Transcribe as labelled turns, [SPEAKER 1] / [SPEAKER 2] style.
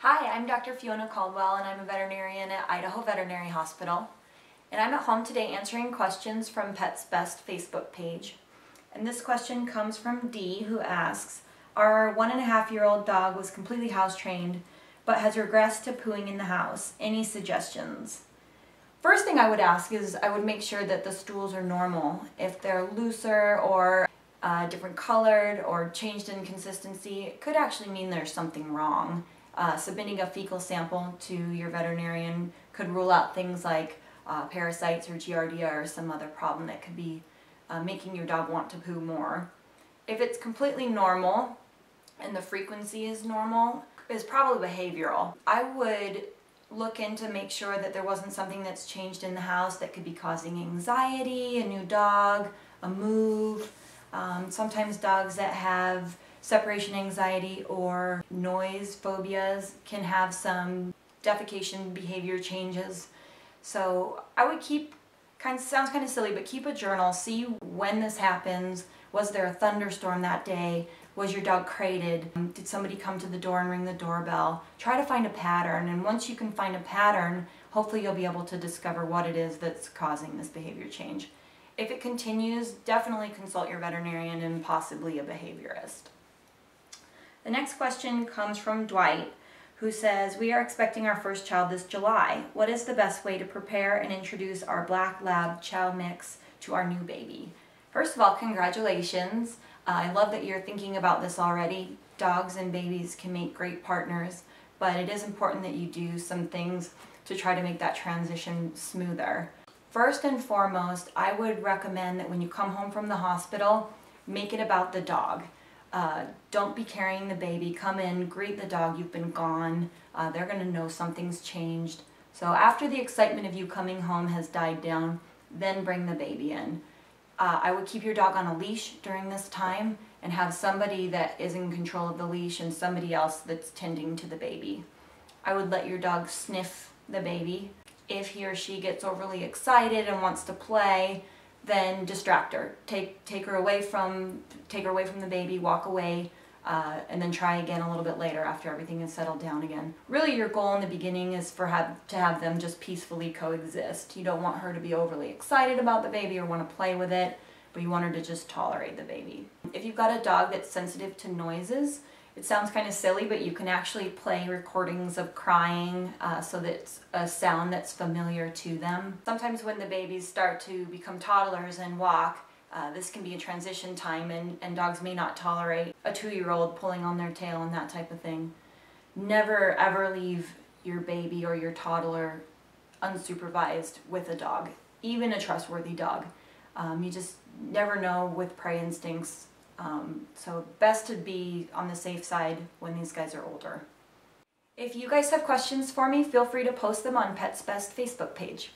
[SPEAKER 1] Hi, I'm Dr. Fiona Caldwell and I'm a veterinarian at Idaho Veterinary Hospital. And I'm at home today answering questions from Pet's Best Facebook page. And this question comes from Dee, who asks, our 1.5-year-old dog was completely house trained but has regressed to pooing in the house. Any suggestions? First thing I would ask is I would make sure that the stools are normal. If they're looser or different colored or changed in consistency, it could actually mean there's something wrong. Submitting a fecal sample to your veterinarian could rule out things like parasites or Giardia or some other problem that could be making your dog want to poo more. If it's completely normal and the frequency is normal, it's probably behavioral. I would look in to make sure that there wasn't something that's changed in the house that could be causing anxiety, a new dog, a move. Sometimes dogs that have separation anxiety or noise phobias can have some defecation behavior changes. So I would keep, sounds kind of silly, but keep a journal. See when this happens. Was there a thunderstorm that day? Was your dog crated? Did somebody come to the door and ring the doorbell? Try to find a pattern, and once you can find a pattern, hopefully you'll be able to discover what it is that's causing this behavior change. If it continues, definitely consult your veterinarian and possibly a behaviorist. The next question comes from Dwight, who says, we are expecting our first child this July. What is the best way to prepare and introduce our Black Lab Chow mix to our new baby? First of all, congratulations. I love that you're thinking about this already. Dogs and babies can make great partners, but it is important that you do some things to try to make that transition smoother. First and foremost, I would recommend that when you come home from the hospital, make it about the dog. Don't be carrying the baby. Come in, greet the dog, you've been gone. They're going to know something's changed. So after the excitement of you coming home has died down, then bring the baby in. I would keep your dog on a leash during this time and have somebody that is in control of the leash and somebody else that's tending to the baby. I would let your dog sniff the baby. If he or she gets overly excited and wants to play, then distract her. Take her away from the baby, walk away, and then try again a little bit later after everything is settled down again. Really, your goal in the beginning is to have them just peacefully coexist. You don't want her to be overly excited about the baby or want to play with it, but you want her to just tolerate the baby. If you've got a dog that's sensitive to noises, it sounds kind of silly, but you can actually play recordings of crying so that it's a sound that's familiar to them. Sometimes when the babies start to become toddlers and walk, this can be a transition time, and dogs may not tolerate a 2-year-old pulling on their tail and that type of thing. Never ever leave your baby or your toddler unsupervised with a dog, even a trustworthy dog. You just never know with prey instincts. So best to be on the safe side when these guys are older. If you guys have questions for me, feel free to post them on Pet's Best Facebook page.